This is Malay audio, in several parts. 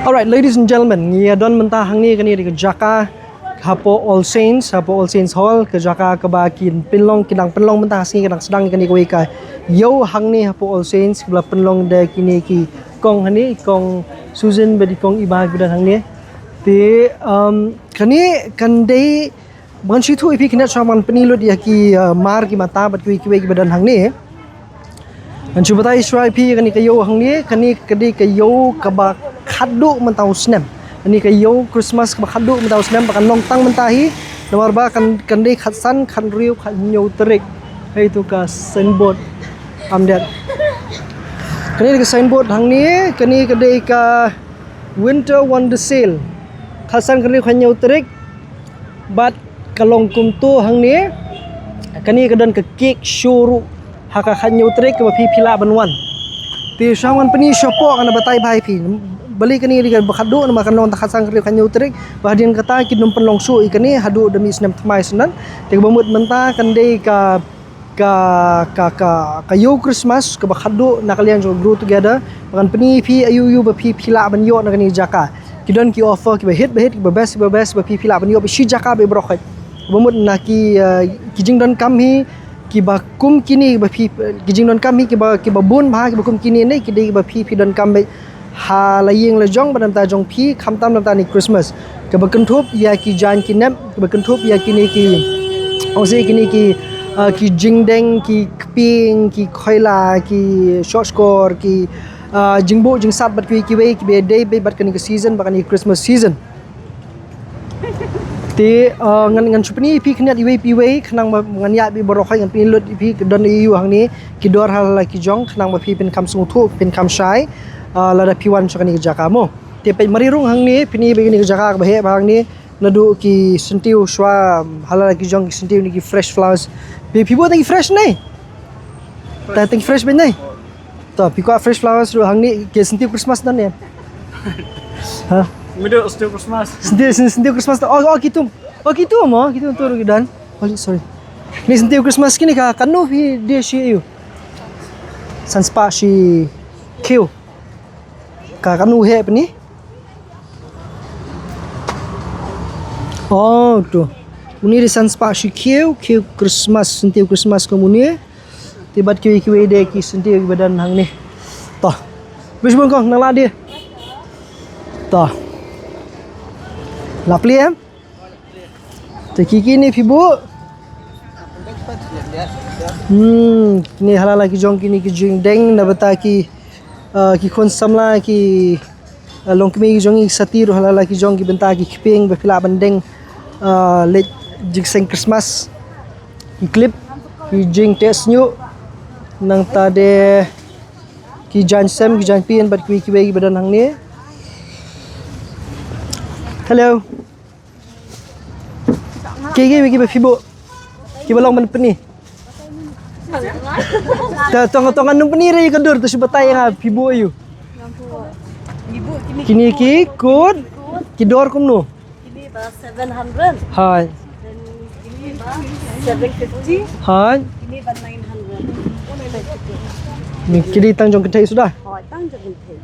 Alright, ladies and gentlemen, ngiyadon mentah hang ni kani di Jaka Hapo All Saints Hall ke Jaka ke bakin penlong kidang penlong mentah sini kidang sedang kani kuwi ka yo hang ni Hapo All Saints kebla penlong de kini ki kong hani kong Susan bedi kong ibag bedan hang ni ti kani kan dei ban situ ipi kena saman penilut ya ki mar ki mata bat kuwi bedan hang ni an cuba tai swai pi kani kayo hang ni kani kedi kayo kaba khadu mentau snem ani kayo Christmas kaba khadu mentau snem bakan long tang mentahi nomor ba kan dei khatsan kan riu khan nyau terik hai tu ka signboard amdet kani ka signboard hang ni kani kedai ka winter wonder sale khatsan kan riu khan nyau terik bat kalong kumtu hang ni kani kadan ka cake shuru haka khanyo trek ke pi pila banwan ti shawan pani shopo kana batai bai pi bali kani ri bakhadu na makan non takhasang kri khanyo trek bahdian kata kidum penlong su ikani hadu demi senam tmai senan te bamut menta kan dei ka yo Christmas ke bakhadu na kalian so grow together makan pani pi ayu ba pi pila ban yo na kani jaka kidon ki offer ki hit ki best ba pi pila ban yo bi shi jaka be brokhat bamut na ki kijing don kam hi ki ba kum kini ba pi kijing don kami ki ba bun ba ki ba kum kini nei ki dei ba pi don kam be ha la yeng la jong ba nam ta jong pi kham tam nam ta ni Christmas ke ba kentup ya ki jan ki nem ke ba kentup ya kini ki ose kini ki jingdeng ki kping ki khoila ki short score ki jingbo jing sat bat ki we ki be dei be bat kani ki season ba kani Christmas season ti ngan supni pi khniat iwe khnang ngan ya bi borokhai ngan pi lut pi don yu hang ni ki dor hal ki jong khnang ba pi pen kam sung thu pen kam shai la da pi wan chakani jaka mo ti pe marirung hang ni pini be ni jaka ba he bang ni nadu ki sentiu shwa hala ki jong ki sentiu ni ki fresh flowers pi bo tang fresh nei ta tang fresh ben nei to pi ko fresh flowers ru hang ni ke sentiu Christmas dan ne ha Middle still Christmas. Sentiu Christmas. Oh gitu mo. Gitu tur dan. Oh sorry. Ni sentiu Christmas kini ka kanu hi dia si you. Sanspa si kill. Ka kanu he apa ni? Oh tu. Uni di sanspa si kill Christmas sentiu Christmas komuni. Tibat kiwi de ki sentiu badan hang ni. Toh. Bis bongkong nang la dia. Toh. Lapli em kiki ni fibu ni halala ki jong kini ki jing deng na bata ki khon samla ki long kmi ki jong satir halala ki jong ki benta ki kiping be phila bandeng le jigseng Christmas ki clip ki jing test new nang ta de ki jan sem ki jan pien bat ki be badan hang ni. Hello. Kiki fibo. Ki balong man peni. Tongan nung peni re kadur tu sebatai nga fibo ayu. Kini ki good. Ki dor kum no. Kini ba 700. Hai. Kini ba 750. Hai. Kini ba 900. Ni kiri tangjong kentai sudah. Oh, tang jeng kentai.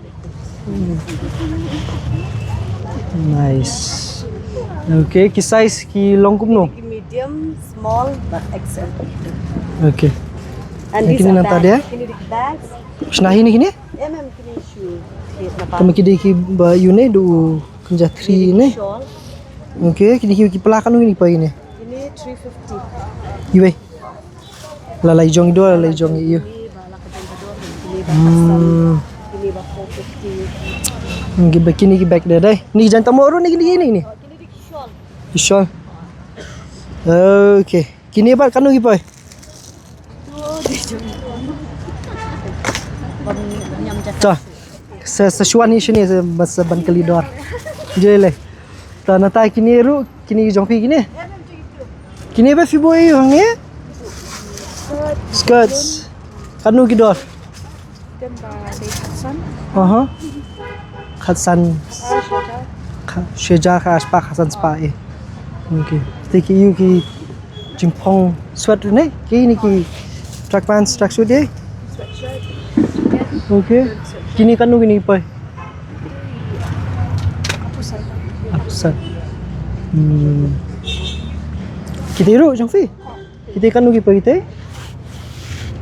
Nice. Okay, ki size ki long kum no. Medium, small, but XL. Okay. And Kini these are nanta dia? bags. Kini di bags. Snahi ni kini? Kini shoe. Kami kidi ki ba yune du kunja 3 ni. Shawl. Okay, kidi ki pelakanu ni pa ini. Kini 350. Iwe. Lalai jong do lalai jong iyo. Kini ba lakadang kador. Kini ba 450. Ngi bakini ki back dia dai. Ni jantan moru ni gini ni. Kini di shawl. Ishol. Okay. Kini apa kanu ki pai? Oh, di jom. Nyam Cha. Sesuan ni sini bas ban kelidor. Jele. Ta nata kini ru kini jong pi kini. Kini ba fi boy hang ni? Skirts. Kanu ki dor. Kan ba di Hudson. Aha. Khatsan Sheja ka spa khasan spa e. Okay. Tiki you ki jimpong sweater ne? Ki ni ki track pants track suit e. Sweatshirt. Okay. Kini kanu kini pa. Apsan. Apsan. Kita iru jang fi. Kita kan nugi pa kita.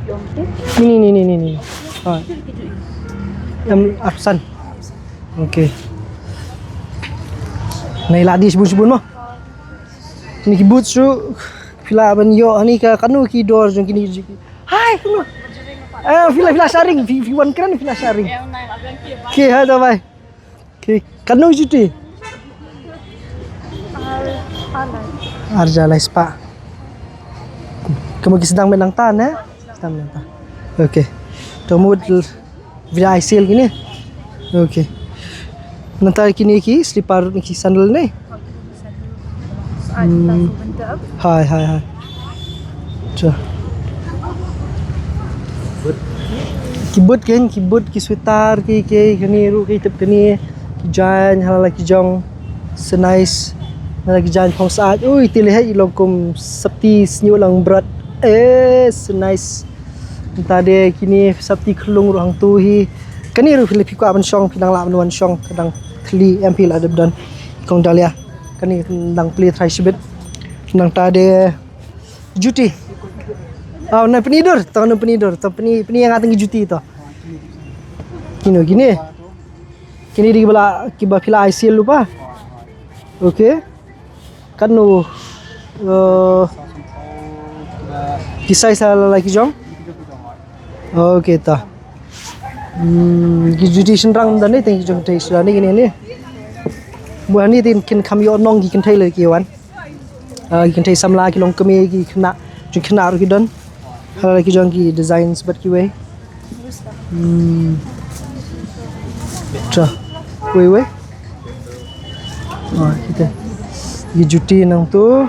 Yongte. Ni. Ha. Apsan. Okay. Nai ladi sebun-sebun mah. Ni kibut su fila ban yo ani ka kanu ki dor jong kini. Hai kanu. Fila sharing, V1 keren fila sharing. Okay, ha dah bye. Okay, kanu juti. Arja lai spa. Kamu sedang menang tan eh? Sedang menang tan. Okay. Temu via ICL gini. Okay. Nanti kini ki slipper ni sandal ni. Hai. Cah. Kibut ki sweater ki kani ru ki tep kani ki jan hala ki jong senais hala ki jan phong saat ui tilih ilong kum sabti snyu lang berat senais tade kini sabti kelung ru hang tu hi kani ru filip ko aban syong pinang la wan syong kadang thli MP la dan kong dalia kani dang play try sibet nang tade juti. Oh, na penidur, tahun penidur, tahun peni yang ating juti itu. Gini. Kini di kiba pila ICL lupa. Okay. Kan nu kisah salah lagi jong. Okay ta. Juti senrang dan ni tengok jong teh sudah ni gini. Buat ni tin kami onong gikan teh lagi kawan. Gikan teh samla kilong kami kena jong kena ru gidan. Hala lagi jong ki design sebat ki way. Cah. Way. Kita. Gi juti nang tu.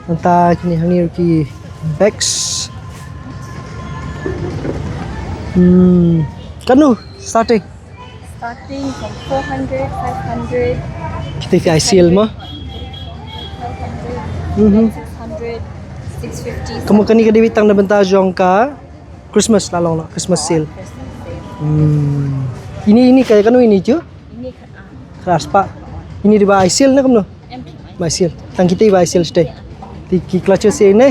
Entah kini hangir ki bags. Kanu starting From 400, 500. kita ke ICL mah. 600, 650. Kamu kani ka dibitang na benta jong ka Christmas lalong na Christmas sale. Ini kayak kanu ini cu. Ini Keras pak. Ini di bawah ICL na kamu no. Bawah ICL. Tang kita di bawah ICL stay. Tiki clutch sale ni.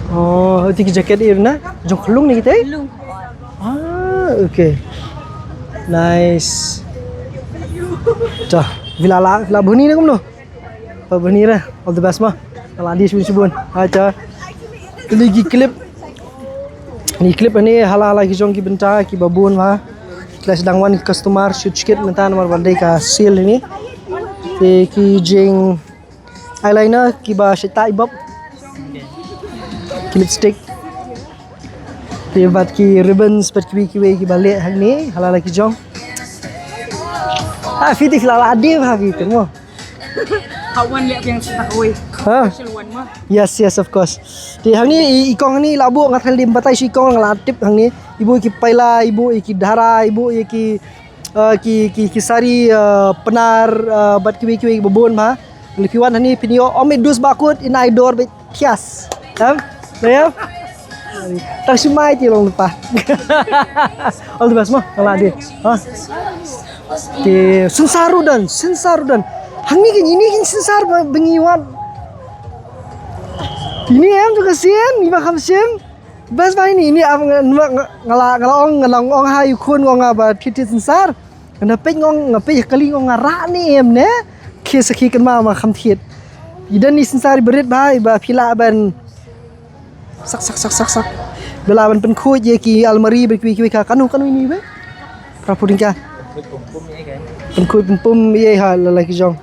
Oh, tiki jaket ir na. Jong kelung ni kita. Belum. Okay. Nice. Cah, vila bunyi na kamu no. Bunyi lah. All the best mah. Kalau adi sebun. Aja. Lagi klip. Ni klip ni hala ki jong ki benta ki babun mah. Kelas sedang wan customer shoot sikit minta nomor bandai ka sale ni. Ki jing eyeliner ki ba syita ibab. Ki lipstick. Bat ki ribbons bat ki balik hang ni hala ki jong. Fiti filala adi mah fiti mo. Kawan lihat yang kita koi. Ha? Special one mah. Yes, of course. Di hang ni ikong ni labu ngat hal dim batai si ikong ngelatip hang ni. Ibu ki paila, ibu ki dara, ibu ki sari penar bat ki babon mah. Lipiwan hang ni pinio omid dus bakut in idor bet kias. Ya? Tersimai ti long lupa. All the best mah kalau dia. Ha. Di sensarudan. Hang ni ini sensar bengiwan. Ini em juga sian, ni bakam sian. Bas ba ini ngalong hai kun ngong ba titi sensar. Kena pe ngong ngape kali ngong ngara ni em ne. Ki sakhi kan ma kham thiet. Idan ni sensar berit ba phila ban sak. Bela ban pen khu je ki almari ki ka kanu ini be. Prapuding ka. Pum ye ha lagi jong.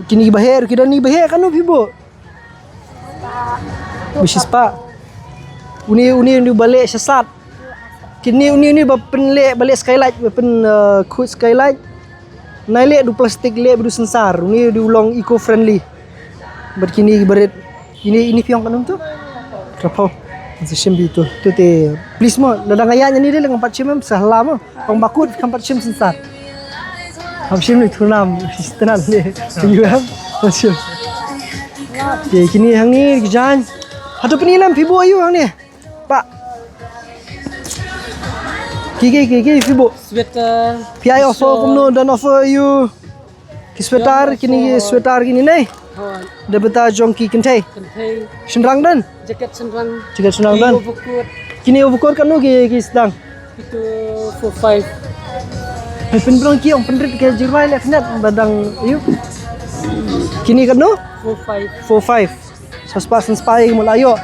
Kini bahir kita ni bahir kanu pibo. Bisnis pak. Uni ni balik sesat. Kini uni penlek balik skylight pen kut skylight. Nailek du plastik lek du sensar. Uni diulang eco friendly. Berkini berit ini piang kanum tu. Rapau. Sistem itu. Tu te please mo ladang ayahnya ni dia dengan 4 cm salah mo. Pang bakut kan 4 cm sensar. Hamsim ni tunam istinan ni. You have hamsim. Okay, kini hang ni kejan. Hatu penilam pibu ayu hang ni. Pak. Kiki Fibo. Sweater. Pi offer kumno dan offer you. Ki sweater kini sweater kini nih. Hon. Dah beta jong ki kentai. Kentai. Senrang dan. Jaket senrang. Jaket senrang dan. Overcoat. Kini overcoat kan ki sedang. Itu 45. Pen belum ki om pendrit ke jirwai lek net badang you. Kini kan 45. 45. Sospasan spai mulayo.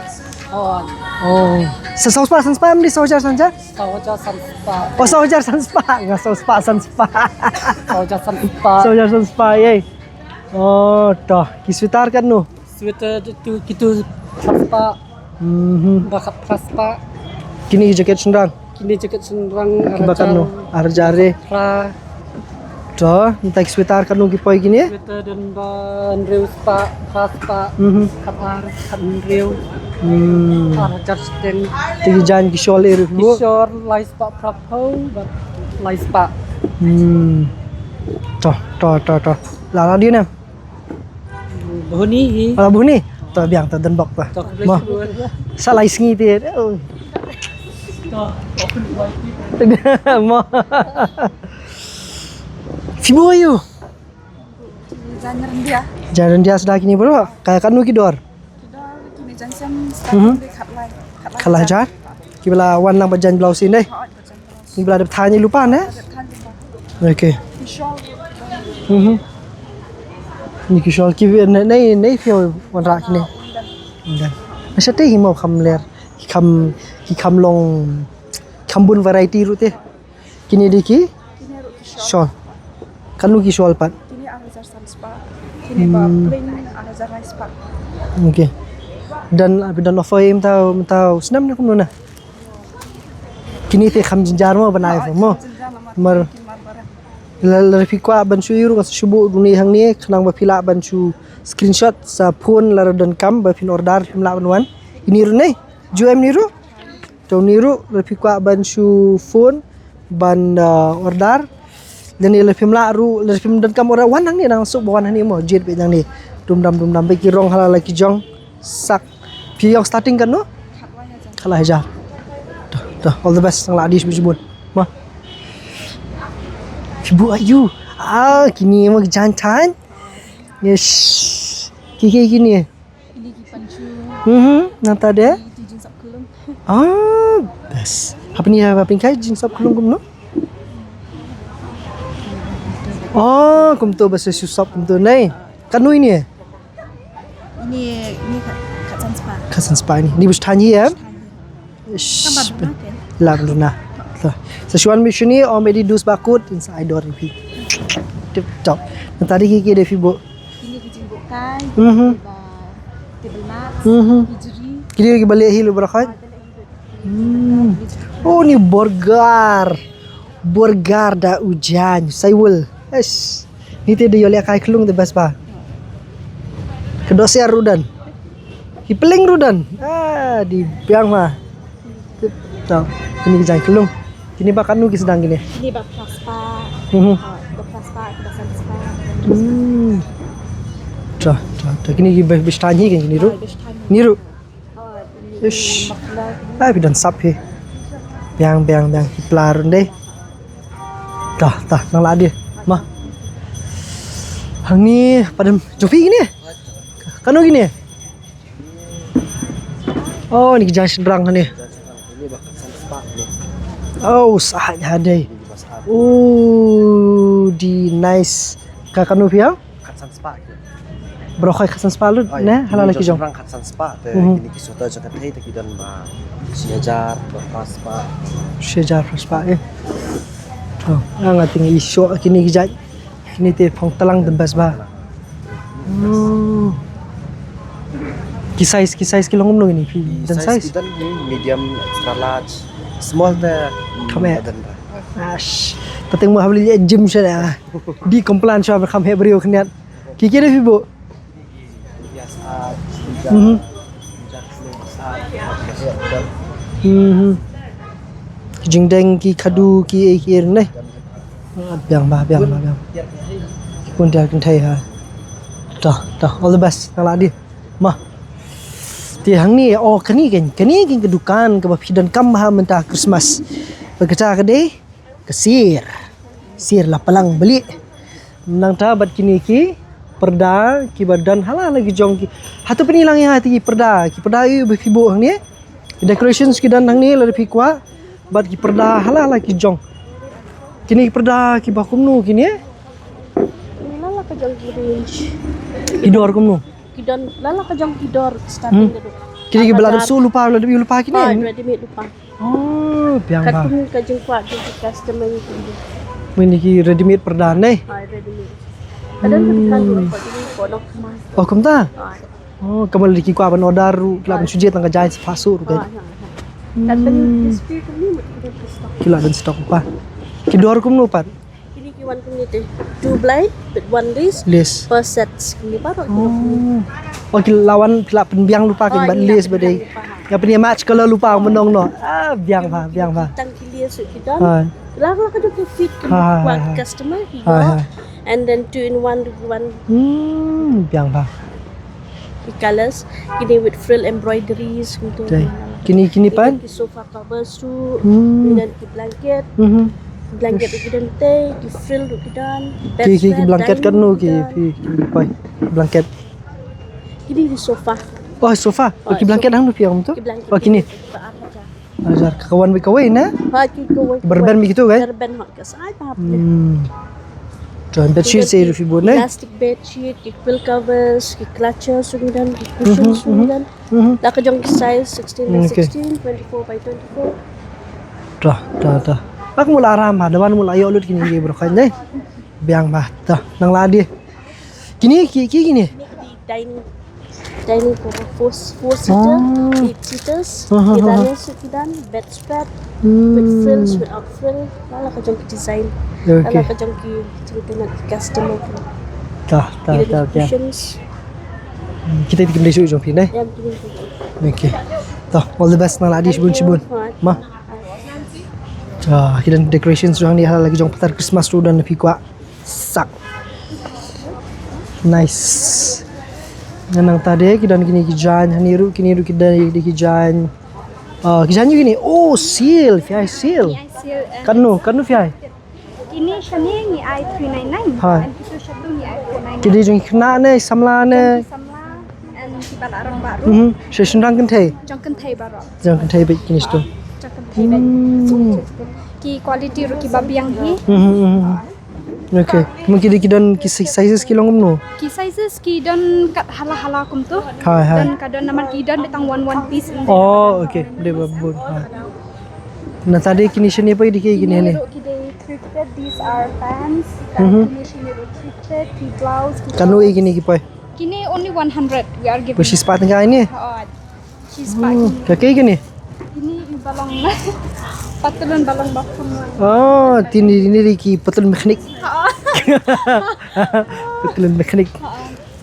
Hon. Oh. Sospasan spai mesti sojar sanja. Sawaja Sanspa. Oh sojar san spa, nggak sospasan spa. Sawaja Sanspa. Sojar san spa ye. Oh, toh ki sweater kan Sweater itu gitu Sanspa. Bakat Sanspa. Kini jaket senrang. Kini jaket senrang Bakar arjare. Ra. Toh, entah ki sweater kan ki poi gini. Sweater dan ban reus pa, Sanspa. Katar kan reus. Arjar sten. Tigi jan ki shawl er bu. Kishore lais pa prapo, but lais pa. Toh. Lala dia nam. Boni. Ala bu ni. Toh biang ta dan bok ta. Mah. Salah isngi te. Mah. Fibo ayo. Jangan dia. Jalan dia sudah kini bro. Kayak kanu ki dor. Kita kini jangan starting di cut line. Kalah jar. Ki bala wan nang bajan blouse ni. Ni bala de tanya lupa ne. Okey. Ni ki shawl ki nei fio wan ra kini. Dan. Masa teh himau kam ler. Kam long kambun variety rute. Kini diki shawl. Kanu ki shawl pat. Kini Arhajar Sanspa. Kini plain Arhajar Rice Pak. Okey. Dan offer im tahu senam na kumno na. Kini te kham jinjar mo banai mo. Mar lar fikwa ban su iru ngas subu duni hang ni khnang ba phila ban su screenshot sa phone lar dan kam ba phin order phimla banwan. Ini ru nei. Juem ni ru. To ni ru lar fikwa ban su phone ban order dan ni lar phimla ru lar phim dan kam ora wan hang ni nang su ba wan hang ni mo jet be jang ni. Dum dam ba ki rong hala la ki jong sak pi yang starting kan no kalah aja dah all the best sang ladis bijibun mah ibu ayu kini mau jantan yes kiki kini Ini ki pancu. nata deh Di jeans up kulung. best apa ni apa pingkai jeans up kulung kum no kum tu bahasa susap kum tu nai kanu ini Ini cut Sanspa. kasan spa ni bus tanya ya Tambah benar kan? Lam Luna. Sesuan mission ni om edi dus bakut inside door ni. Tip top. Tadi kiki ada fibo. Ini kecimbukan. kai, table mat, hijri. Kini lagi balik hilu berakat. Oh ni burger. Burger dah hujan. Saiwul. Yes. Ni tadi oleh kai kelung the best ba. Kedosiar rudan. Hipeling rudan. Di biang mah. Tahu. Kini jangan kelung. Kini bakal nu sedang gini. Ini bak plaspa. Bak plaspa, kedasan spa. Kini bestanya kan kini ru. Niru. Ish. Tapi dan sap he. Biang hiplarun deh. Tah nang lah dia. Mah. Hang ni pada Jofi gini. Kanu gini. Oh ni jangan sederang ni. Oh sahnya ada. Oh di nice. Kakak nu piang? Katsan spa. Brokai katsan spa lu, nah halal lagi jong. Orang katsan spa, ini kisah jaga teh, tapi dan siajar, berpas spa. Siajar spa Oh, nggak tinggi isu kini kijai. Kini teh pong telang tembas bah. Kisai kilong ngomong ini, dan size. Dan medium, extra large, small deh. Kame. Ash, tateng mau beli gym saya. Di komplain saya berkam hebrio keniat. Kiki deh ibu. Jingdeng ki kadu ki air nih. Biang. Pun dia akan thai ha. Dah, all the best. Nala di. Mah. Ti hang ni kani kedukan ke bapi dan kam ha mentah Christmas. Berkaca ke deh, ke sir. Sir lah pelang beli. Nang tabat kini ki perda ki badan halal lagi jong ki. Hatu penilang yang hati ki perda yu befibo hang ni. Decorations ki dan hang ni lari fikwa. Bat ki perda halal lagi jong. Kini ki perda ki bakumnu kini. Lala ka jang range. Idor kumnu. Kidon lala ka jang kidor starting dulu. Kini ki belada su lupa kini. Ready made lupa. Oh, biang ba. Katun ka jang kuat di customer itu. Ini ki ready made perda ni. Ready made. Kadang kan dulu kok jadi kodok mas. Oh, kumta. Oh, kamu lagi ku aban order ru kila ben sujet nang jahit pasur kan. Kadang dispute kami kita stock. Kila dan stok pa. Kidor kumnu pat. Kini kiwan kami tu 2 blind with 1 list List. per sets kini baru Oh, lawan pila penbiang lupa kan ban list badai. Yang punya match kalau lupa menong no. Ah, biang pa. tang kili su kita. Hai. Lala ka jang fit Hai, kuat hai. customer Hai, hiyo. hai. And then 2 in 1 biang pa. colors. Kini with frill embroideries gitu. Dai. Kini pan. Ki sofa covers tu, Hmm. dan ki blanket. Blanket tu kita teh, ki frill tu kita. Ki blanket kan nu ki pai. Blanket. Kini di sofa. Oh, sofa. Oh, ki blanket hang nu piang tu. Ki blanket. Oh, kini. Ajar kawan kawan na. Ha ki ko. Berban begitu kan? Berban hot kas. Ai pa. Join bed sheet saya review bon Plastic bed sheet, ki quill covers, ki clutches sundan, ki cushions sundan. Dah ka jong ki size 16 by Okay. 16, 24 by 24. Dah. Aku mula aram ha, dewan mula ayo ulut kini dia bro kan deh. Biang bah, dah nang ladi. Kini gini. Dining for 4 seater, 8 seaters, kiranya sukidan, bedspread, with frills, without frill, lala ka jong ki design, lala Okay. ka jong ki cerita nak customer tu. Dah. Cushions, Kita tiga beli suju jom pin eh. yang tu. Okay. Dah, all the best nang ladi sibun. Ma. Dah, kita decorations jong ni hal lagi jong petar Christmas tu dan lebih kuat. Sak. Nice. Nang tadi kita kini kijan haniru kini ru kita di kijan. Kijan juga ni. Oh, seal, fiai seal. Kanu fiai. Ini shani ni I 399 Hai. and itu satu ni I 499. Kita jeng kena ne samla ne. Samla and tiba larang baru. Session rang kentai. Jangkan thai baru. Jang kentai baik kini sto. Jangkan thai baik. Ki quality ru ki babiang hi. Okay. Mungkin kita sizes kilong no. Ki sizes ki don kat hala kum tu. Hai. Dan kadon naman ki don betang one piece in there. Oh, okay. Boleh babun. Nah tadi kini sini apa di kini ni? Ki they thrifted, these are pants. Kini sini ru thrifted, ki blouse. Kanu gini kipai. Kini only 100 we are giving. Bersih sepat tengah ini. She's back. Kakek gini. Ini balong patulun balong bakung. Oh, ini ki patulun mekanik. Patulun mekanik.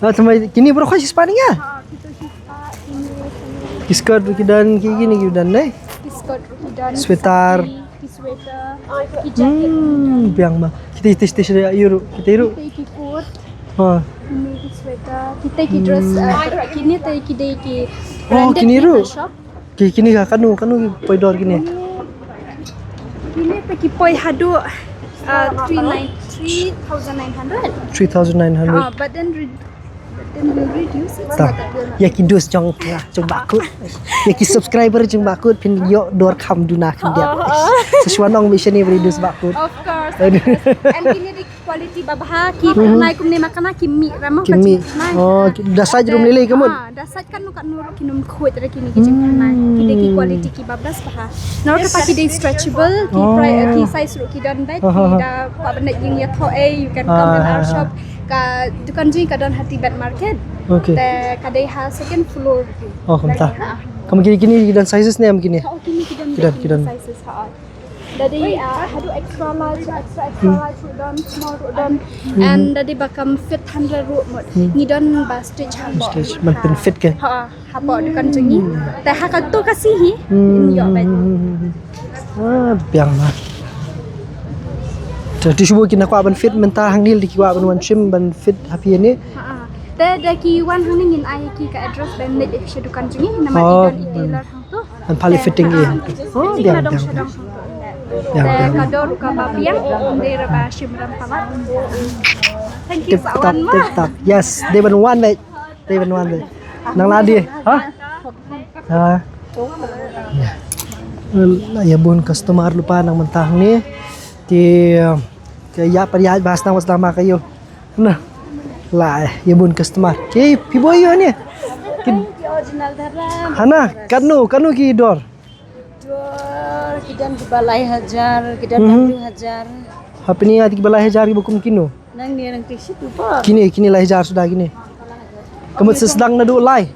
Sampai kini bro kau sepat ni ya? Kita sisa ini Skirt dan gini dan ni. skirt dan Sweater. sweater, jacket. Biang mah. Kita tes dia euro. Kita euro. Kita coat, Ha. ini sweater. Kita dress kini kita ki Oh, branded kini ru. shop. Kini kanu poidor gini. Kini kita poi hadu 3,900. 3,900. But then we'll reduce it. Tak. Ya ki dos jong bakut. Ya ki subscriber jong bakut pin yo dor kam duna kan dia. Sesuanong mission ni beri dos bakut. Of course. And kini di quality babah ki pernah kum ni makan kimi ramah Kimi. Oh, dasar jerum lele kamu. Dasar kan nu kat nuruk kinum kuat dari kini kijing pernah. Kide ki quality ki bablas bah. Nor ka paki day stretchable ki size ru ki dan bed ki da pa benda jing ya tho you can come in our shop ka dukan jing ka dan hati bed market. Okay. Te kadai ha second floor ki. Oh, kamta. Kamu kini dan sizes ni am kini. Oh kini Kidan. sizes ha. Dari hadu extra large dan small dan and dari bakam fit 100 ru mod. Ni don ba stitch ha. Stage man pen fit ke. Ha po dukan jengi. Te ha ka tu kasih hi. Yo ben. Biang mah. Jadi cuba kena kuat ban fit mentah hang nil di kuat ban wan sim ban fit happy ni. Ha. Te da ki wan hangin ai ki ka address ben net if dukan jengi nama Oh, idon retailer hang tu. Ban paling fitting ni. Oh, biang. Shadong hang tu. Te kador ka babiang de ba shimram palat. Thank you Tip sa top, awan tip top. Yes, they been one day. They been one day. Nang ladi, ha? Ha? Ya bun customer lupa nang mentah ni. Kaya parihat bahas nang selama kayo. Nah. Lah, ya bun customer. Ki piboy yo ni. Original dalam. Hana, kanu ki dor. Dua kidan di balai hajar, kidan 1000 Apa ni adik balai hajar bukum kino. Nang ni nang tisi tu pa. Kini lai hajar sudah gini. Kamu sedang nadu lai.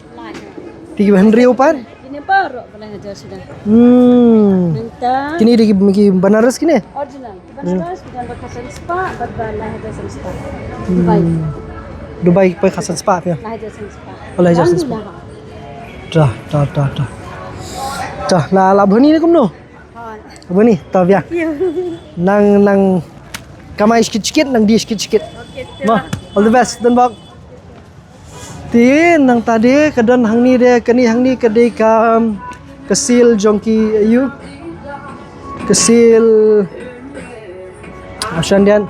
300 pan. Ini baru balai hajar sudah. Minta Kini di Banaras kini. original. Banaras kidan bakasan spa, balai hajar spa. Dubai. Dubai pai khasan spa ya. Balai hajar spa. Balai hajar spa. Dah. Dah, lah bani ni kumno. Bani, tahu ya. Nang kamai sikit-sikit, nang dia sikit-sikit. Mah, all the best dan bak. Nang tadi kedan hang ni dia kani hang ni kedai kesil jongki you. Kesil Ashandian.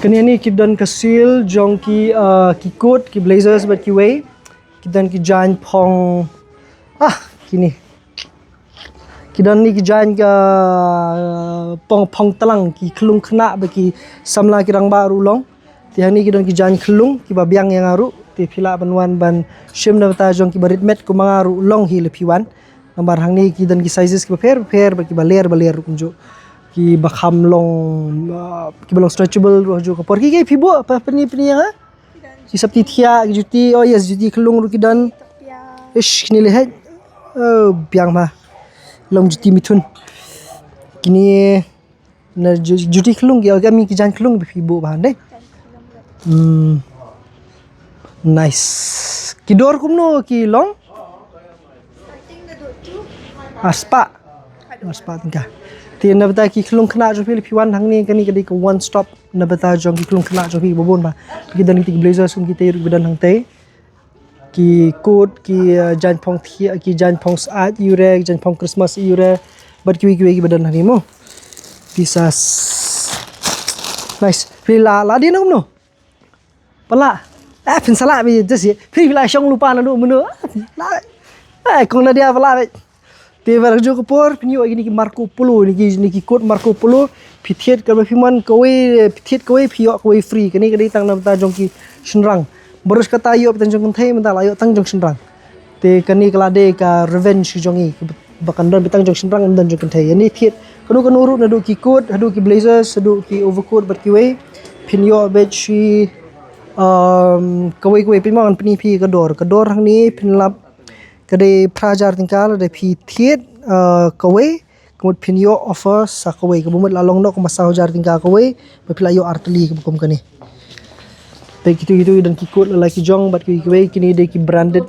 Kani ni kidan kesil jongki kikut ki blazers but ki way. Kidan ki jan pong kini. Kidan ni ki jan ka pong telang ki kelung kena bagi samla kirang baru long. Ti hani kidan ki jan kelung ki babiang yang aru ti pila banwan ban shim na ta jong ki barit met ku mangaru long hi lepiwan. Nambar hang ni kidan ki sizes ki pair bagi baler kunjo. Ki bakham long ki balong stretchable rojo ka por ki pibo apa ni ha? Ki sapti thia ki juti juti kelung ru kidan. Ish kini lihat. Biang mah. Long juti mitun. Kini na juti kelung ya kami ki jan kelung pibo bahan deh. Nice. Kidor kumno ki long? Aspa tingkah. Ti na bata ki kelung kena jo pilih piwan hang ni kani kadi ke one stop na bata jong ki kelung kena jo pi bobon ba. Ki dan ki blazer sum ki te badan hang te. Ki coat ki jan pong thia ki jan pong saat yure jan pong Christmas yure bat ki badan hang ni mo. Pisas. Nice. Pila la dia nak no. Pala. Pin salah bi just pila syong lupa na do meno. La. Kong la dia pala. Te varjo ko por pinyo gini ki Marco Polo ni ki coat Marco Polo pithiet ka piman kowe pithiet kowe phio kowe free kani kadi tang na ta jong ki shinrang. Boros kata yo tan jong thai menta la yo tang jong shinrang. Te kani klade ka revenge jongi bakan don bitang jong shinrang dan jong thai ni thiet kanu ru na do ki coat hadu ki blazers hadu ki overcoat bat ki we pinyo bechi kowe piman pini pi kador hang ni pinlap kade prajar tingkal de pi thiet kowe kemud pinyo offer sa kowe kebumut lalong no ko masah jar tingkal kowe bepilayo arteli kebukum kani. Baik gitu dan kikut lelaki jong bat kowe kini de ki branded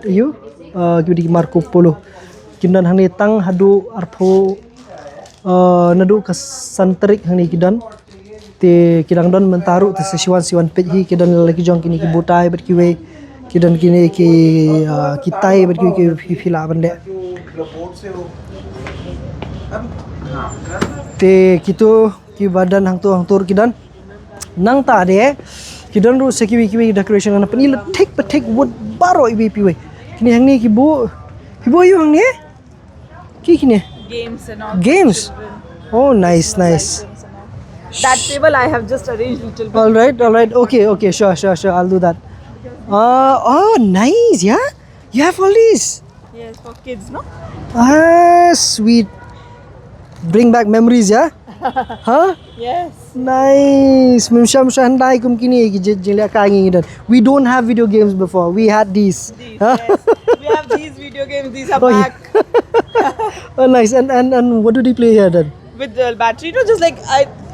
you ki Marco Polo. Kinan hang ni tang hadu arpo nadu ka santrik hang ni kidan te kidang don mentaru te siwan pej hi kidan lelaki jong kini ki butai bat kowe kidan kini ki kitai bat ki fila bande. Te kitu ki badan hang tur kidan nang ta de kidan ru sekiwi decoration ana pani take wood baro ibi piwe kini hang ni ki bu pibo yu hang ni ki kini Games and all. games. Oh nice. That table I have just arranged little bit. All right. Okay. Sure. I'll do that. Oh, nice. Yeah. You have all these. Yes, for kids, no? Sweet. Bring back memories, yeah. Huh? Yes. Nice. Mimsha handai kum kini jingla kangi dan. We don't have video games before. We had these. Huh? Yes. We have these video games. These are Oh, yeah. back Oh, nice. And what do they play here then? with the battery. No, just like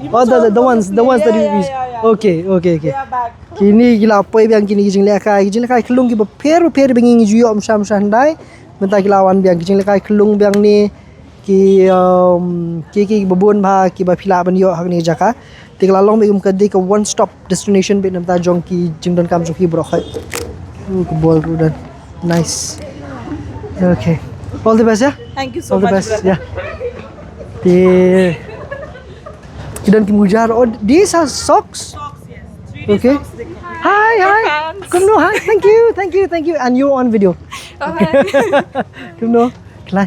you Oh, must have the ones probably- that you yeah, use. yeah. Okay. They are back. Kini gila apa yang kini jingla kai kelung ki per bengi juyo msha handai. Mentah kilawan biang jingla kai kelung biang ni ki babon ba ki ba phila ban yo hak ni jaka. Tikla long begum kadi ka one stop destination be namta jong ki jingdon kam joki bro khai. Ke bol rudan. Nice. Okay. All the best, yeah? Thank you so All the much. best. brother. Yeah. The kidan ki mujar. Oh, these are socks. Okay. Hi. Come no, hi. Thank you. And you on video. Come no. Fly.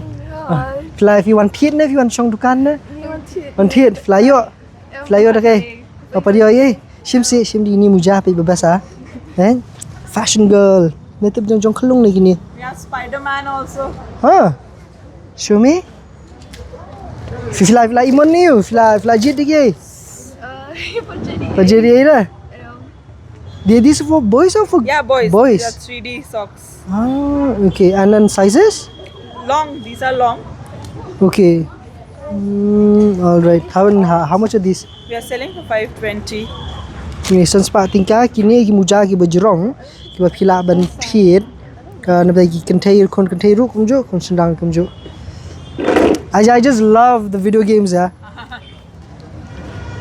Fly if you want thiệt if you want trong dukan ne. Want thiệt fly yo. Fly yo dah ke. Apa dia ye? Sim di ni mujar pe bebas ah. Fashion girl. Netep jong khalung ni gini. We have Spider-Man also. Huh? Show me. Fly imon ni, fly jet dikit. Jadi dah. These for boys or for Yeah, boys. Boys. These are 3D socks. Ah, okay. And then sizes? Long. These are long. Okay. All right. How much are these? We are selling for 520. Ni sempat tingkah kini ki muja ki berjerong ki berpila ban thiet ka na bagi container kumjo kon sendang kumjo. I just love the video games, yeah.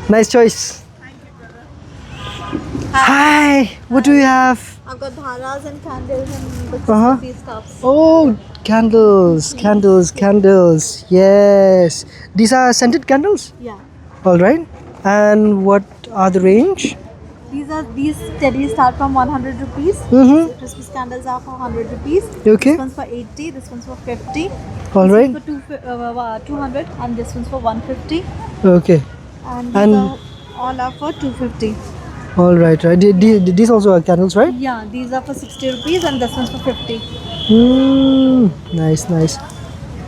Nice choice. Hi, what do you have? I've got dharas and candles and bits Uh-huh. these stuffs. Oh, candles. Yes. These are scented candles? Yeah. All right. And what are the range? These teddies start from 100 rupees. Mm-hmm. Christmas candles are for 100 rupees. Okay. This one's for 80. This one's for 50. All This right. one's for 200 and this one's for 150. Okay. And these And- are all are for 250. All right. These also are candles, right? Yeah, these are for 60 rupees and this one's for 50. Nice.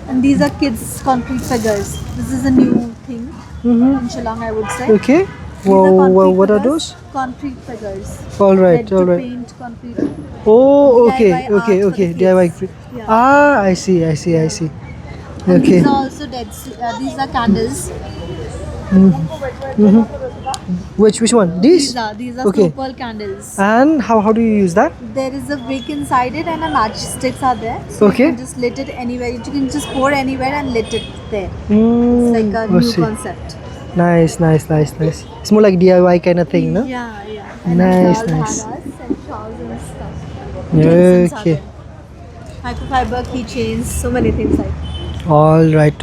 And these are kids concrete figures. This is a new thing Mm-hmm. in Shillong, I would say. Okay. These are concrete What are figures. those? Concrete figures. All right. Ready to paint concrete. Oh, DIY art for the DIY. kids. Yeah. Ah, I see. And Okay. these are also these are candles. Which one? These? These are Okay. snowball candles. And how do you use that? There is a wick inside it and a matchsticks are there. So Okay. you can just lit it anywhere. You can just pour anywhere and lit it there. Mm, It's like a I new see. concept. Nice. It's more like DIY kind of thing, no? Yeah. And Nice, then nice. dharas and shawls and stuff. Utensils are Okay. there. Microfiber keychains, so many things like. All right.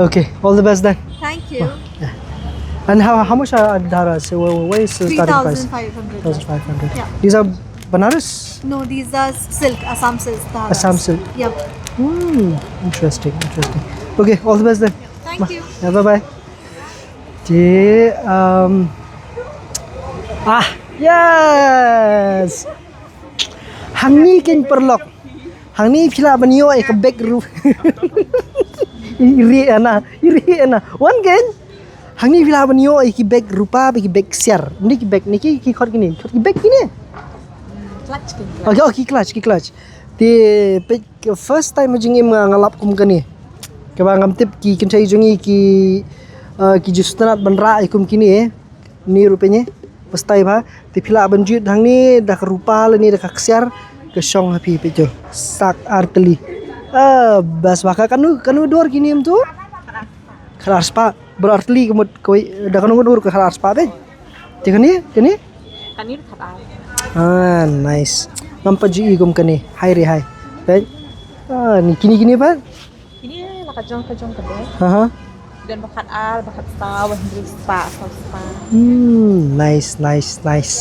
Okay. All the best then. Thank you. And how much are dharas? So where is the starting price? 3,500. 1,500. Yeah. These are Banaras? No, these are silk, Assam silk. dharas. Assam silk. Yep. Interesting. Okay, all the best then. Thank you. Yeah, bye. Yes. Hang ni ken perlok. Hang ni pila banyo ay kabek ru. Iri ana. Wan ken. Hang ni pila banyo ay kibek rupa bagi bek siar. Ni kibek ni ki khot gini. Khot kibek gini. Okay, clutch. The first time majing im ngalap kum kani. Kaba ngam tip ki kentai jungi ki justanat banra ikum kini ni rupanya pastai bha ti phila banjut hang ni dak rupa le ni dak ksiar ke song happy pejo sak arteli bas baka kanu dor kini em tu khalar spa berarteli kemut koi dak kanu dor ke khalar spa be kani Kanir khatar. Nice nampa ji igum kani hai re hai be ni kini ba Ini lakajong kade. ha Dan bakat bakat spa, Hendrik spa. Nice.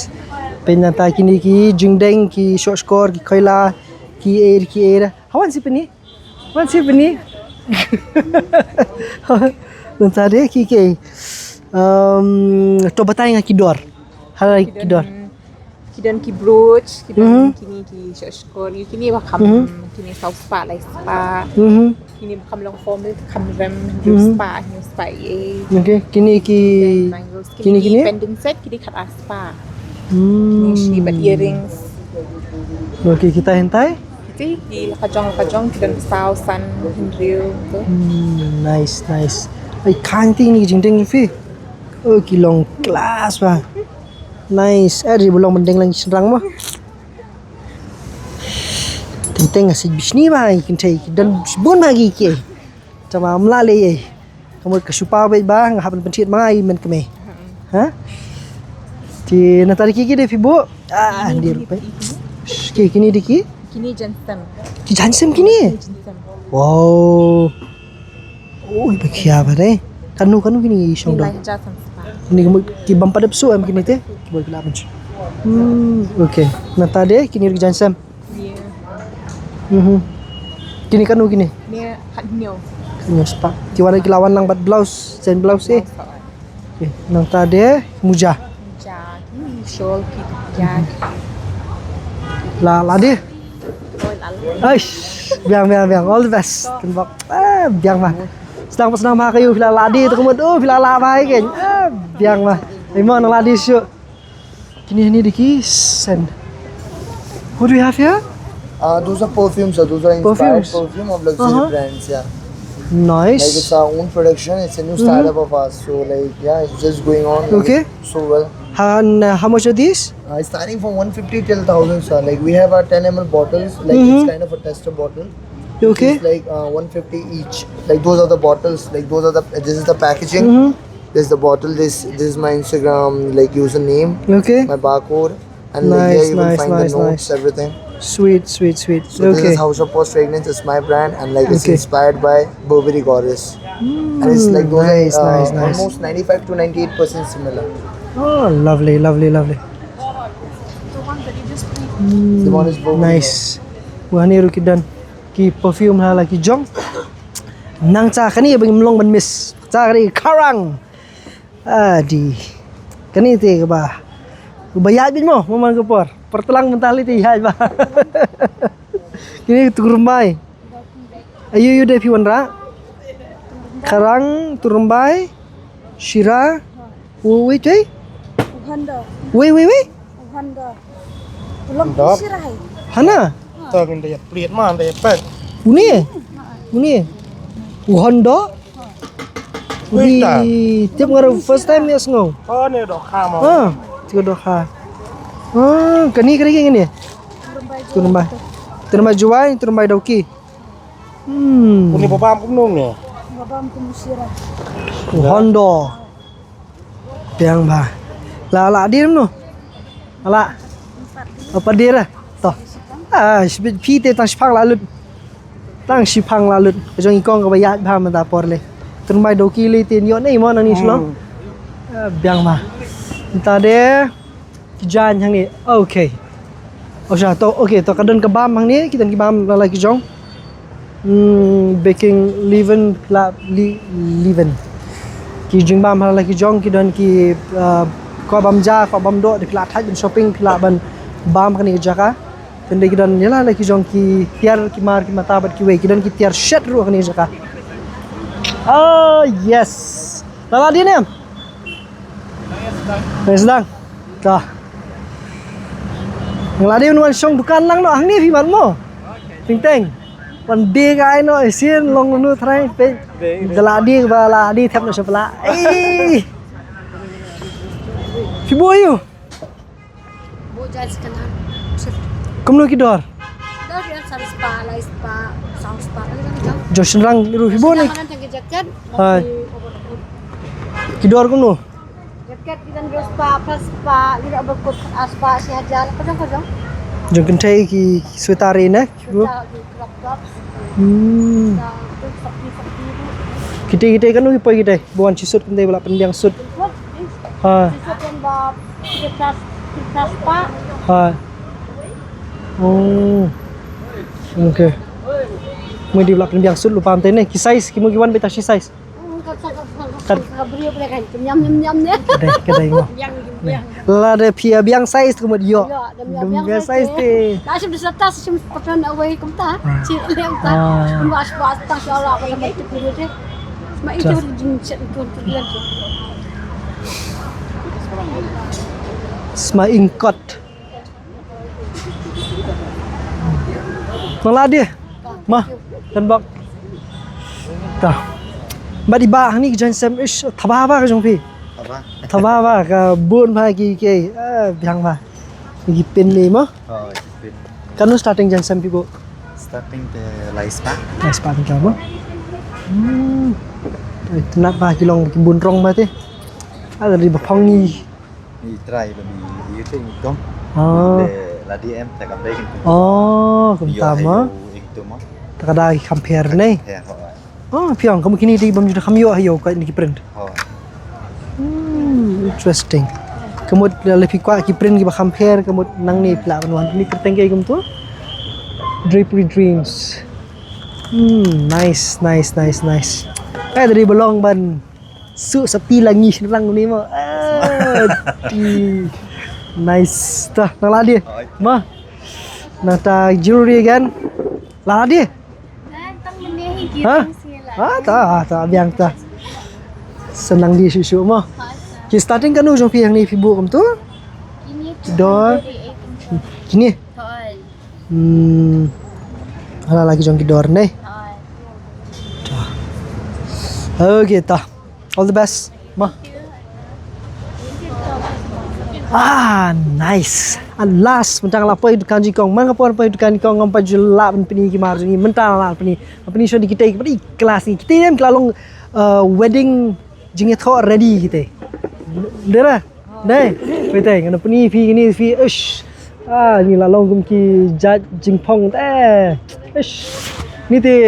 Penata kini ki jingdeng ki short score ki koila ki air. Hawan si pani? Nanta de ki to batai nga ki dor. Halai ki dor. Kidan ki brooch, kidan kini ki shashkor, kini bakam kini south spa like spa. Kini bakam long form bakam rem Hendrik spa ye. Okay, kini Kini pendant set kini khat spa. Kini shi but earrings. Okay, kita hentai. Kita ki lakajong kidan sao san Hendrik tu. Nice. Ay kanti ni jingdeng fi. Oh, ki long class ba. Nice. Di belum mendeng lang serang mah. Tenteng asyik bisni ba kintai dan bun lagi ke. Cuma melale. Kamu kesupa baik bang hapan pencit mai men keme. Ha? Ti natari ki de fibo. Dia rupai. Ki kini diki. Kini jantan. Ki jansem kini. Jantan. Wow. Ui, bakia ba deh? Kanu kini isong Nilai dong. hajat sang spa. Ini kamu kibam pada pesu am kini teh. Boleh kelap macam. Okay. Nah tadi kini rig jansam. Dia Kini kanu kini. dia kat nyo. Kini spa. Kiwana kilawan lang bat blouse, sen blouse eh. Okay. Nang tadi mujah. Ja, ni shawl kit ja. Lah dia. Oi lalu. Aish, biang. All the best. Tembak. Biang mah. Senang mah kayu pila ladi tu kemudian pila labai kan. Biang mah. Memang nang ladi syuk. Kini ni dikis sen. What do you have here? Those are perfumes, sir. Those are inspired Perfumes? perfume of luxury brands, yeah. Like it's Nice. our own production. It's a new startup of ours. So like, yeah, it's just going on Okay. so well. How much are these? It's starting from 150 till 1000, sir. Like we have our 10 ml bottles. Like it's kind of a tester bottle. Okay. It's like 150 each. Like those are the bottles. Like those are the. This is the packaging. This is the bottle. This is my Instagram like username, Okay. my barcode, and like Nice, here you will nice, find nice, the notes, nice. everything. Sweet. So this Okay. is House of Post fragrance. It's my brand, and like it's Okay. inspired by Burberry Goddess. And it's like those nice, are nice. almost 95 to 98% similar. Oh, lovely. The one is Burberry. Nice. Wah ni rukidan. Ki perfume lah lagi jong. Nang ca kani bagi melong ban miss. Ca kani karang. Adi. Kani te ke ba. Bayat bin mo maman kepor. Pertelang mentali te hai ba. Kini turumbai. Ayu de piwanra. Karang turumbai. Shira. Woi teh. Honda. Woi. Honda. Belum sirah. Hana. Tak ada yang pelit mah, ada yang pek. Uni. Honda. Uni. Tiap ngarang first time ya sengau. Oh ni dok kamu. Tiga doha. Kani ni. Turumbai juai, turumbai dauki. Ini bapak aku nung ni. Babam kumusirah. Honda. Piang ba. La dia no. Ala. Apa dia lah? Toh. Pite tang sipang lalut. Kejong ikong ke bayat bah mata por le. Turumbai dauki le tin yo nei mo nang ni sulong. Piang ba. Entah dia. Kijan hang ni. Okay. Okay, to kadon kebam hang ni, kita kebam lalaki jong. Baking leaven. Ki jing bam lalaki jong ki don ki ko bam do di plat haj shopping plat ban bam kan ni jaka. Tende ki don yala lalaki jong ki tiar ki mar ki mata bat ki we ki don ki tiar shet ru kan ni jaka. Oh, yes. Lala dia ni. Sedang. Dah. Ngeladi nuan song dukan lang no hang ni piman mo. Ting. Wan de kai no sien long nu thrai pe. Geladi baladi thap no sepala. Pi boy you. Bojai sekarang. Kamu ki dor. Dah dia sari spa, lai spa, sound spa. Kan Josh rang ru pi bo ni. Jangan jaket jaket. Hai. Ki dor kamu. Jaket kita nggak spa, plus spa, tidak berkut aspa si hajar. Kajang. Jong kentai ki swetare na. Kita crop tops. Kita kan nu poi kita. Buan cisut kentai bala pendiang sut. Ha. Sisukkan bab kita spa. Ha. Oh. Okay. Mo di bala pendiang sut lupa amte ne ki size ki mo ki wan beta si size. Kabrio boleh kan? Nyam dia. Kedai mo. Yang. La de pia biang size kemudian yo. Dem Biang size te. Nasib di atas sim pernah away kumta. Cik lem ta. Mas ta Allah kalau mati dulu deh. Mak itu jinjit itu lagi. Sma ingkot. Malah dia. Mah dan bak. Tah. Mbak di bah ni jangan sem ish thababa ka jongpi. Apa? Thababa ka bun ba ki ke biang ba. Gi pen le mo. Oh, Kanu starting jangan sem pibo. starting the live spa. Nice pa ka mo. Tenat ba kilong ki bun rong ba te. Ada di bapong ni. Ni try ba ni itu ingkom. Oh. La DM tak apa ingkom. Oh, kum tama. Ingkom mo. Takada compare ni. Ya, ho. piang kamu kini di bam juda kami yo ayo ka ni print. Interesting. Kamu lebih kuat ki print ki ba compare kamu nang ni pla kan ni kerteng ke kamu tu. Drapery Dreams. Nice. Dari belong ban. Su sepi lagi serang ni mah. Nice. Tah, nang dia. Mah. Nata jewelry kan. Lah dia. Ha? Tak biang tak. Senang di susu mah. Ki starting kan ujung pi yang ni pi bu kamu tu. Kidor. Kini. Ala lagi jong kidor ni. Okay, tah. All the best. Mah. Nice. Last mentang lapai dukan jikong. Mangapun lapai dukan jikong ngam pajulap peni ki mar ni mentang la peni. Peni so di kita ki kelas ni. Kita ni kelalong wedding jinget kho ready kita. Dera. Dai. Betul. Ngana peni fi ni fi ni lalong kum ki jingpong ish. Ni te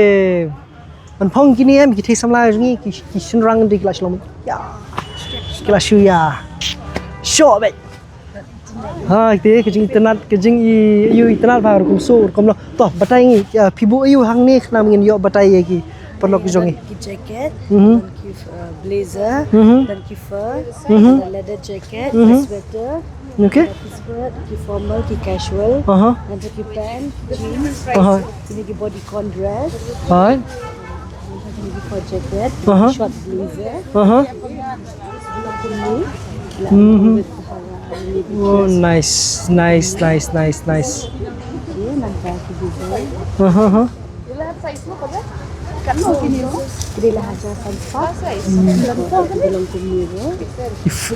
มันพองกินนี่มีที่สำลักอย่างนี้กินรังดีกว่าชลมยากิลาชูยาชอบไปที่ก็จริงตนัดก็จริงอยู่ตนัดพาเราคุ้มสู้คุ้มเราต่อบัตรนี้พี่บุอยู่ห้างนี้ขนาดมีเยอะบัตรยังกี่ปนกจงนี้ jacket, dan blazer, dan fur, dan leather jacket, sweater, okay skirt, formal, casual, dan pant, jeans, ini bodycon dress. For jacket, short blazer. Oh, nice.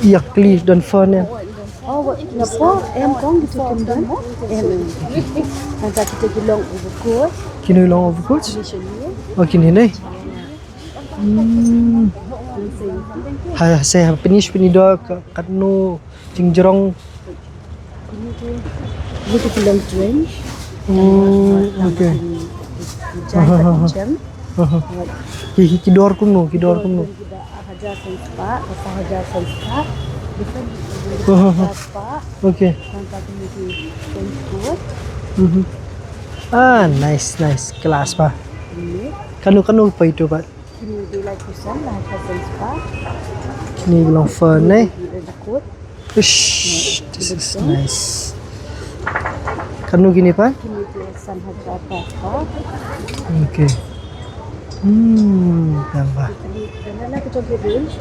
Iya, clear dan fun ya. Kenapa? Kong gitu kan? Nanti kita long overcoat. Kini long overcoat? Oh, kini ni. Saya finish do kanu jingjerong. Ini kita long trench. Okay. Jam. Kidor kumno. Hajar spa, hajar spa. Okay. Nice. Kelas pa. Kanu pa itu pak. Kini daylight kusan lah hajar spa. Kini long fun eh. Coat. This is nice. Kanu gini pak? Kini sun hajar spa. Okay. Tambah. Janganlah kecoklatan range.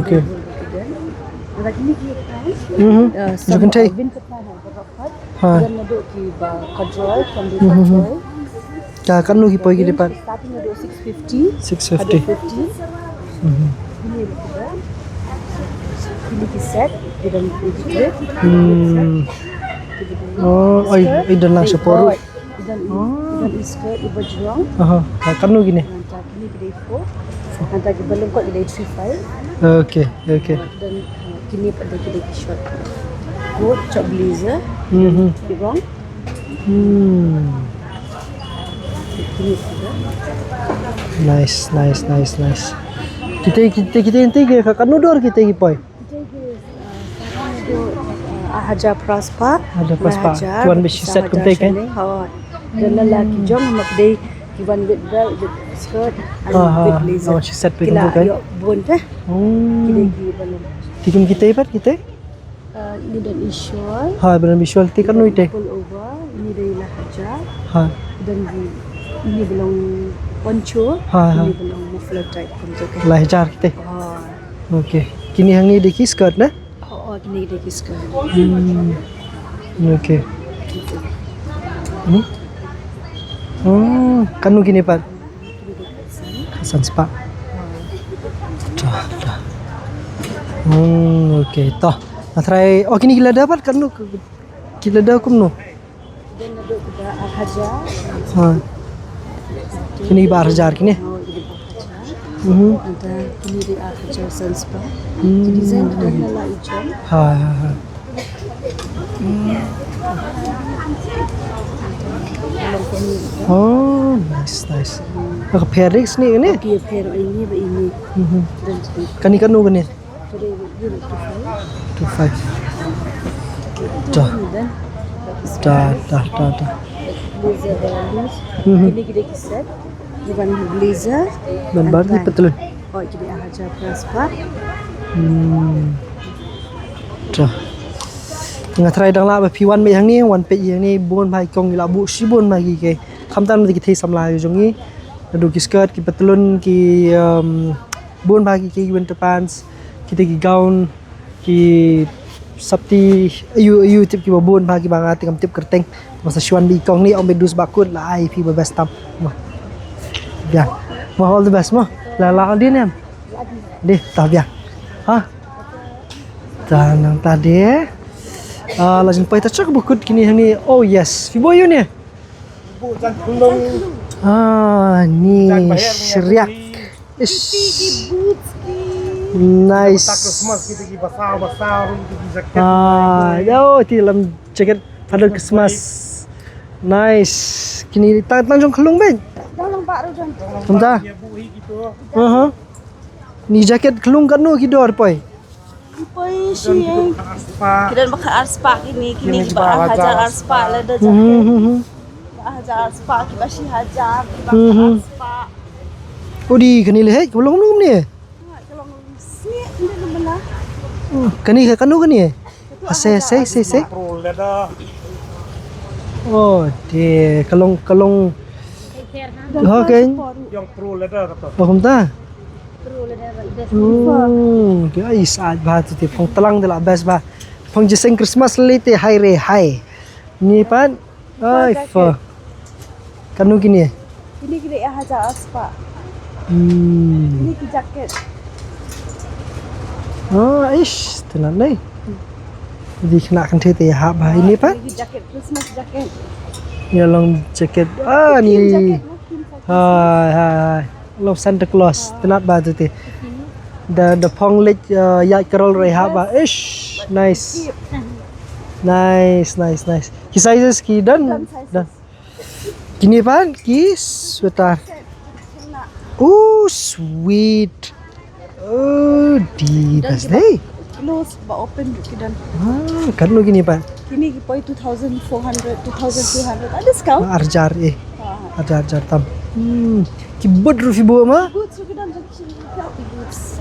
Okay. Lagi ni You can take. Dan naduk ki control from the control. Kan lu hipoi di depan. Starting naduk 650. 650. 50. Ini kita. Ini ki set dan edit. Ay dan lang sa poro. Dan skirt iba jurong. Kan lu gini. Ini grade 4. Nanti kita belum kot grade 35. Okay. Dan kini pada kita short. Coat, chop blazer. Wrong. Kini sudah. Nice. Kita inti ke kanu dor kita hipoi. Hajar Praspa. Tuan besi set kuntai kan? Dan lelaki jom makdai kiwan with belt with skirt and with blazer. She set begini kan? Kila bon teh. Kini balon. Tikum kita ipat kita? Ini dan shawl. Benar visual ti kanu ite. Pull over. Ini dari hajar. Dan ini belum poncho. Ini belum muffler type poncho. Lajar kita. Okay. Kini hang ni deki skirt na? Kini deki skirt. Okay. Ini? Kanu gini pak? Kasan spa. Dah. Okay. Toh. Try. Kini gila dapat kanu. Gila dah kum no. Dan ada kita hajar. Kini bar hajar kini. Ada kini di hajar sunspa. Design ada lah hijau. Oh, nice. Nak Paris ni kan ni? Dia pero ini ba ini. Dan sedih. Kani kanu kan ni? Today you look to find. 25. Dah. Dan Dah. blazer values. Ini kita kisah. Bukan blazer. Dan baru ni petulun. Oh, jadi aja praspa. Dah. Tengah try dang lah P1 ไปทางนี้วันไปอย่างนี้บนภายกองอยู่ละบุชิบนมากี่เกคำตันมันกี่เทสำลายอยู่ตรงนี้ดูกี่สเกิร์ตกี่ปัตลุนกี่บนภายกี่วินเตอร์แพนส์กี่กี่กาวน์กี่สับตีอายุทิปกี่บนภายกี่บางอาทิตย์กับทิปกระเตงมาสชวนดีกองนี้เอาไปดูสบักกุดละไอพี่เบสตัมมาbiarมา all the best มาlah dia ni deh tak biar ha dan yang tadi lah jumpa kita cak bukut kini yang ni. Oh yes, Fibo you ni. Ni syariak. Nice. Di dalam jaket pada Christmas. Nice. Kini Tanjung Kelung ben. Dalam Pak Rudan. Sebentar. Ni jaket Kelung kan nu kidor poi. Poi si kita makan arspa kini bah hajar arspa lah dah jaket bah hajar arspa kita si hajar kita arspa Oh di kani leh kelong belum ni kalau si ini benar kani se Oh di kelong okay yang pro leather kata. Oh kumta guys, bahat tu pong telang de la best ba. Pong jeseng Christmas lete hai re hai. Ni pan. Ai fa. Kanu gini. ini kita hajar arspa Hmm. ini jaket Oh, ish, tenan ni. Jadi kenakan tete ha ba ini pan. ini jaket Christmas jaket Ya long jacket. Ni. Hai. Long Santa Claus. Tenat ba tu te. The pong leg ya kerol re ha ba. Ish, nice. Nice. Ki sizes ki dan. Kini pan ki sweater. Oh, sweet. Oh, di best day. close ba open kita Kan lo gini pan. kini poi 2400 2200 ada discount Arjar Arjar tam. Ki bod rufi bo ma. goods kita jadi goods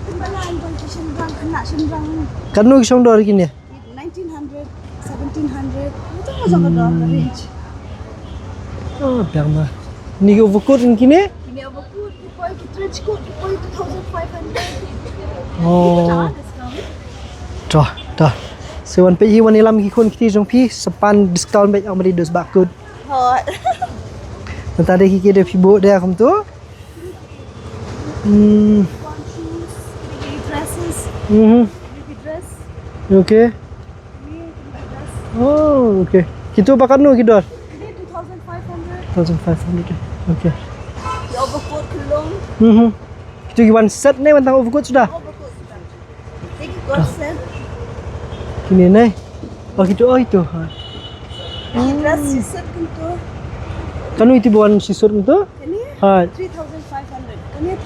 timbalan junction rang kena sembrang Kan lo kisong dor gini. 1900 1700 itu masa kada range Oh, biar mah. Ni overcoat gini. ini overcoat poi trench coat poi 2500 Oh. Dah. Sewan pe wan ilam ki kun kiti jong pi sepan discount baik amri dos bakut. hot Nanti ada ki de Fibo dia kum tu. dresses baby dress Okay. Oh, okay. Kita pakai nu kidor. ini 2500 1500. Okay. the overcoat kelong Kita gi one set ni tentang overcoat sudah. overcoat take it corset Kini ni. Oh, itu. dress set kuntu Kanu itu bukan sisur itu? ini Ha. 3500 ini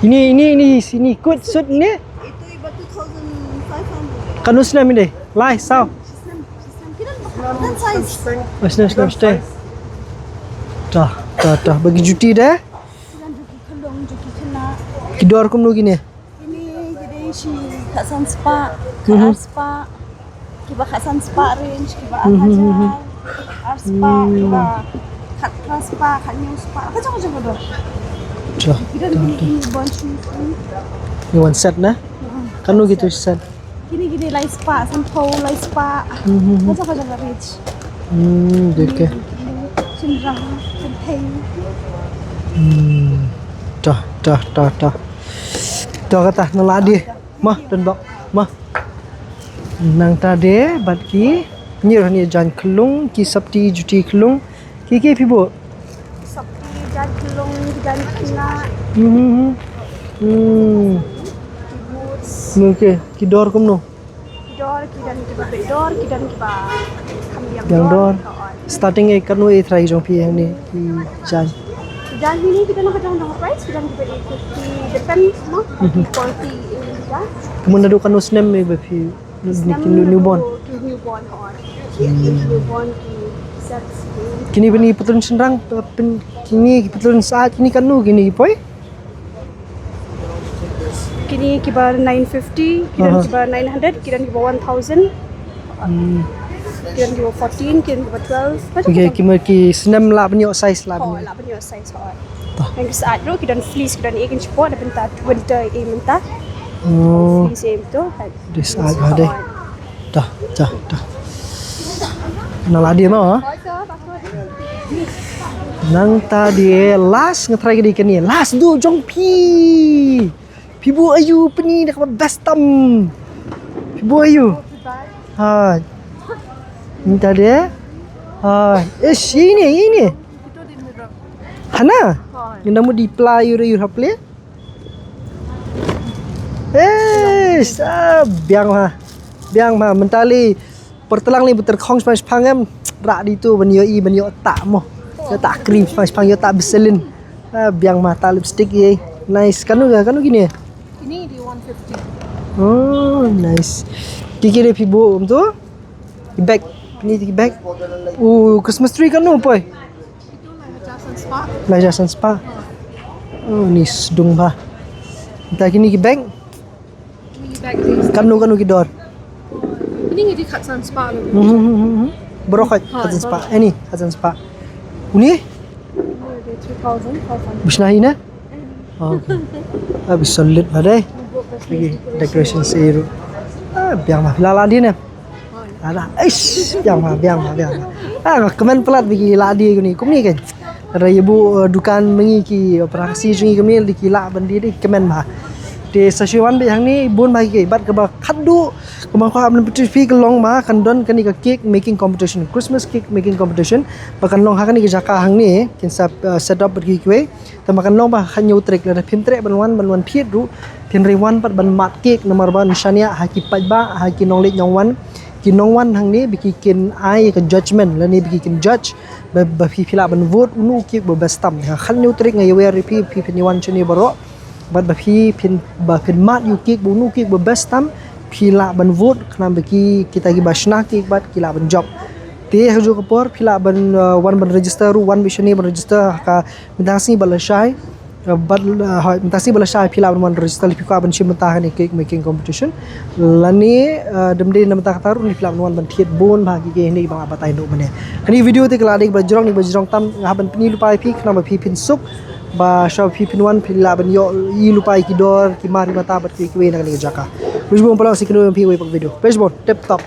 3000 Ini sini ikut suit ni. itu iba 2500 Kanu senam ini. Lai sao. kita bukan size Senam stay. Dah. Bagi cuti dah. kita juki kelong juki kena Kidor kum nu gini. ini jadi si kasan spa ke spa kiba kasan spa range kiba hajar spa kiba kat spa kat new spa macam bodoh Dah. kita ini bunch Ni one set nah. Kanu gitu set. gini lai spa sampo lai spa macam range Deke. Cendera, centeng. Dah. Dah kata nala dia. Mah dan bak. Mah. Nang tadi bat ki nyir ni jan kelung ki sabti juti kelung. Ki Fibo. Sabtu dan kelong dan kena Okey. Ki dor kum no. door kidan kiba be door kidan kiba kham Yang door. Starting e kanu e thrai jong pi hang ni ki jan. dan ini kita nak kadang dong price kidan kiba 850 depends no quality in dah Kemudian adu kanu snem me be pi newborn. newborn or newborn ki sex Kini bini petun senrang kini petun saat kini kanu kini poi. kini kiba 950 kidan kiba 900 kidan kiba 1000 kidan kiba 14 kidan kiba 12 macam Okay, ki snem la bini size la Oh, bini. lah punya size hot. Yang saat tu kita fleece kita ikan cepat ada bentar winter minta Oh, fleece itu. di saat ada. Dah. Nang dia mau ha? Nang tadi last ngetry ke ni. Last du jong pi. Pibu ayu peni dak best tam. Pibu ayu. Ha. Minta dia. Ha, ini. Hana. Yang namu di play you haple. Biang ma mentali pertelang ni betul khong spas pangam rak di tu banyo tak mo. Yo tak krim spas pang yo tak beselin. Biang ma tak lipstick ye. Nice kanu gini. Ini di 150. Oh, nice. Kiki dia pibu tu. Bag. Ni bag. Christmas tree kanu poi. Lajasan spa. Oh, ni sedung ba. Entah kini ki bag. Ini bag di. Kanu ki dor. Ini di Katsan Spa lu. Berokat Hazan Spa. Ini Hazan Spa. Uni? 3,500. Bisnahi na? Okay. Habis solid ada. Lagi decoration seru. Biang mah lala dia na. Ada. Biang mah. Kemen pelat bagi ladi ni. Kum ni kan. Ada ibu dukan mengi operasi jungi kemil di kila bandi di kemen mah. Di stasiun be hang ni bun bagi bat ke ba khadu kemang ko amne putri fi long ma kandon kani ka cake making competition Christmas cake making competition bakan long ha kani ke jaka hang ni kin set up bagi kwe tamakan long ba khanyu trek la phim trek banwan phiet ru tin rewan pat ban mat cake nomor ban shania ha ki pat ba ha ki nong le nyong wan ki nong wan hang ni biki kin ai ka judgment la ni biki kin judge ba fi phila ban vote unu cake ba bestam ha khanyu trek ngai wer fi ni wan chuni baro bat ba phi phin mat yu kik bu nu kik bu best tam phila ban vote khna baki kita gi bashna kik bat kila ban job te haju kapor phila ban one ban register ru one bishani ban register ka midasi balashai bat midasi balashai phila ban register lipi ka ban chimta ni cake making competition lani demde namta taru ni phila ban thiet bon bagi ge ni bang abatai no bane kani video te kala dik bajrong tam ngaban pni lupai phi khna ba phi phin suk ba shop pipinwan pila ban yo i lupai ki dor ki mari mata bat ki we na ni jaka. Pejbon pala sikino mpi we pak video. Pejbon tip top.